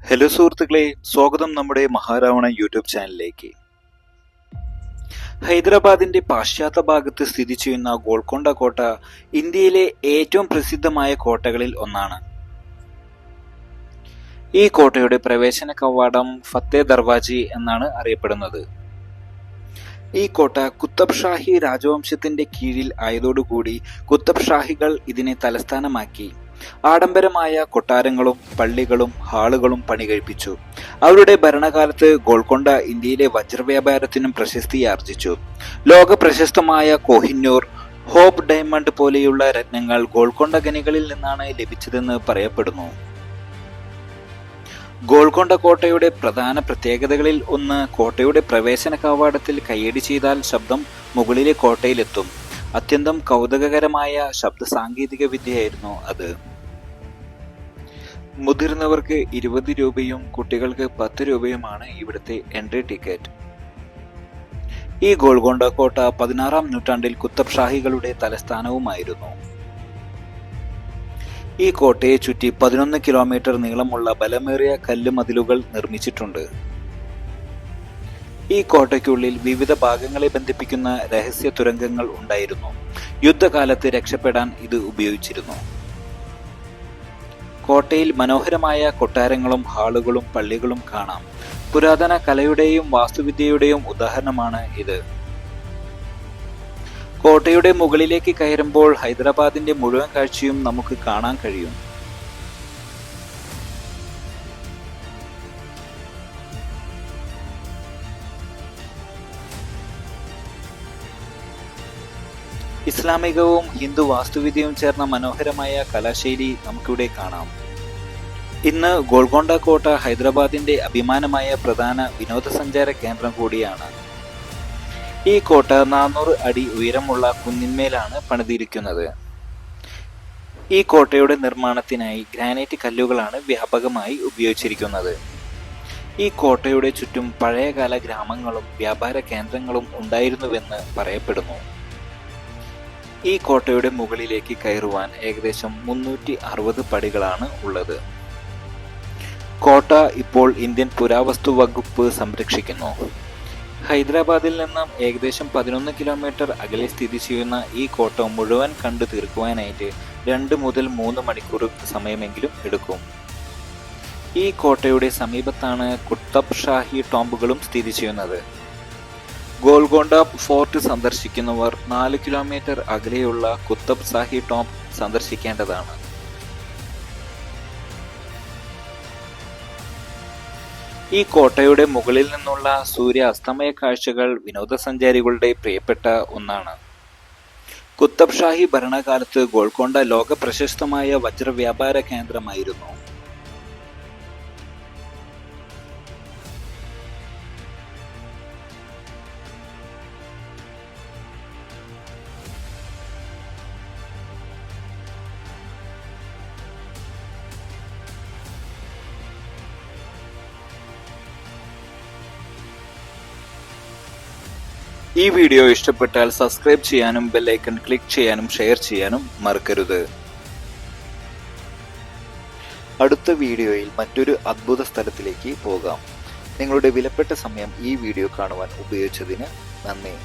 Hello സുഹൃത്തുക്കളെ, സ്വാഗതം നമ്മുടെ മഹാരാവണ യൂട്യൂബ് ചാനലിലേക്ക്. ഹൈദരാബാദിന്റെ പാശ്ചാത്യ ഭാഗത്ത് സ്ഥിതി ചെയ്യുന്ന ഗോൾക്കൊണ്ട കോട്ട ഇന്ത്യയിലെ ഏറ്റവും പ്രസിദ്ധമായ കോട്ടകളിൽ ഒന്നാണ്. ഈ കോട്ടയുടെ പ്രവേശന കവാടം ഫത്തേ ദർവാജി എന്നാണ് അറിയപ്പെടുന്നത്. ഈ കോട്ട കുത്തബ് ഷാഹി രാജവംശത്തിന്റെ കീഴിൽ ആയതോടുകൂടി കുത്തബ് ഷാഹികൾ ഇതിനെ തലസ്ഥാനമാക്കി ആഡംബരമായ കൊട്ടാരങ്ങളും പള്ളികളും ഹാളുകളും പണികഴിപ്പിച്ചു. അവരുടെ ഭരണകാലത്ത് ഗോൾക്കൊണ്ട ഇന്ത്യയിലെ വജ്രവ്യാപാരത്തിനും പ്രശസ്തിയാർജിച്ചു. ലോക പ്രശസ്തമായ കോഹിന്നൂർ, ഹോപ്പ് ഡയമണ്ട് പോലെയുള്ള രത്നങ്ങൾ ഗോൾക്കൊണ്ട ഖനികളിൽ നിന്നാണ് ലഭിച്ചതെന്ന് പറയപ്പെടുന്നു. ഗോൾക്കൊണ്ട കോട്ടയുടെ പ്രധാന പ്രത്യേകതകളിൽ ഒന്ന്, കോട്ടയുടെ പ്രവേശന കവാടത്തിൽ കയ്യടി ചെയ്താൽ ശബ്ദം മുകളിലെ കോട്ടയിലെത്തും. അത്യന്തം കൗതുകകരമായ ശബ്ദ സാങ്കേതിക വിദ്യയായിരുന്നു അത്. മുതിർന്നവർക്ക് 20 രൂപയും കുട്ടികൾക്ക് 10 രൂപയുമാണ് ഇവിടുത്തെ എൻട്രി ടിക്കറ്റ്. ഈ ഗോൾക്കൊണ്ട കോട്ട 16-ാം നൂറ്റാണ്ടിൽ കുത്തബ് ഷാഹികളുടെ തലസ്ഥാനവുമായിരുന്നു. ഈ കോട്ടയെ ചുറ്റി 11 കിലോമീറ്റർ നീളമുള്ള ബലമേറിയ കല്ലുമതിലുകൾ നിർമ്മിച്ചിട്ടുണ്ട്. ഈ കോട്ടയ്ക്കുള്ളിൽ വിവിധ ഭാഗങ്ങളെ ബന്ധിപ്പിക്കുന്ന രഹസ്യ തുരങ്കങ്ങൾ ഉണ്ടായിരുന്നു. യുദ്ധകാലത്ത് രക്ഷപ്പെടാൻ ഇത് ഉപയോഗിച്ചിരുന്നു. കോട്ടയിൽ മനോഹരമായ കൊട്ടാരങ്ങളും ഹാളുകളും പള്ളികളും കാണാം. പുരാതന കലയുടെയും വാസ്തുവിദ്യയുടെയും ഉദാഹരണമാണ് ഇത്. കോട്ടയുടെ മുകളിലേക്ക് കയറുമ്പോൾ ഹൈദരാബാദിന്റെ മുഴുവൻ കാഴ്ചയും നമുക്ക് കാണാൻ കഴിയും. ഇസ്ലാമികവും ഹിന്ദു വാസ്തുവിദ്യയും ചേർന്ന മനോഹരമായ കലാശൈലി നമുക്കിവിടെ കാണാം. ഇന്ന് ഗോൾക്കൊണ്ട കോട്ട ഹൈദരാബാദിന്റെ അഭിമാനമായ പ്രധാന വിനോദസഞ്ചാര കേന്ദ്രം കൂടിയാണ്. ഈ കോട്ട 400 അടി ഉയരമുള്ള കുന്നിന്മേലാണ് പണിതിരിക്കുന്നത്. ഈ കോട്ടയുടെ നിർമ്മാണത്തിനായി ഗ്രാനൈറ്റ് കല്ലുകളാണ് വ്യാപകമായി ഉപയോഗിച്ചിരിക്കുന്നത്. ഈ കോട്ടയുടെ ചുറ്റും പഴയകാല ഗ്രാമങ്ങളും വ്യാപാര കേന്ദ്രങ്ങളും ഉണ്ടായിരുന്നുവെന്ന് പറയപ്പെടുന്നു. ഈ കോട്ടയുടെ മുകളിലേക്ക് കയറുവാൻ ഏകദേശം 360 പടികളാണ് ഉള്ളത്. കോട്ട ഇപ്പോൾ ഇന്ത്യൻ പുരാവസ്തു വകുപ്പ് സംരക്ഷിക്കുന്നു. ഹൈദരാബാദിൽ നിന്നും ഏകദേശം 11 കിലോമീറ്റർ അകലെ സ്ഥിതി ചെയ്യുന്ന ഈ കോട്ട മുഴുവൻ കണ്ടു തീർക്കുവാനായിട്ട് 2 മുതൽ 3 മണിക്കൂർ സമയമെങ്കിലും എടുക്കും. ഈ കോട്ടയുടെ സമീപത്താണ് കുത്തബ് ഷാഹി ടോംബുകളും സ്ഥിതി ചെയ്യുന്നത്. ഗോൾക്കൊണ്ട ഫോർട്ട് സന്ദർശിക്കുന്നവർ 4 കിലോമീറ്റർ അകലെയുള്ള കുത്തബ് ഷാഹി ടോംബ് സന്ദർശിക്കേണ്ടതാണ്. ഈ കോട്ടയുടെ മുകളിൽ നിന്നുള്ള സൂര്യ അസ്തമയ കാഴ്ചകൾ വിനോദസഞ്ചാരികളുടെ പ്രിയപ്പെട്ട ഒന്നാണ്. കുത്തബ് ഷാഹി ഭരണകാലത്ത് ഗോൾക്കൊണ്ട ലോക പ്രശസ്തമായ വജ്രവ്യാപാര കേന്ദ്രമായിരുന്നു. ഈ വീഡിയോ ഇഷ്ടപ്പെട്ടാൽ സബ്സ്ക്രൈബ് ചെയ്യാനും ബെൽ ഐക്കൺ ക്ലിക്ക് ചെയ്യാനും ഷെയർ ചെയ്യാനും മറക്കരുത്. അടുത്ത വീഡിയോയിൽ മറ്റൊരു അദ്ഭുത സ്ഥലത്തിലേക്ക് പോകാം. നിങ്ങളുടെ വിലപ്പെട്ട സമയം ഈ വീഡിയോ കാണുവാൻ ഉപയോഗിച്ചതിന് നന്ദി.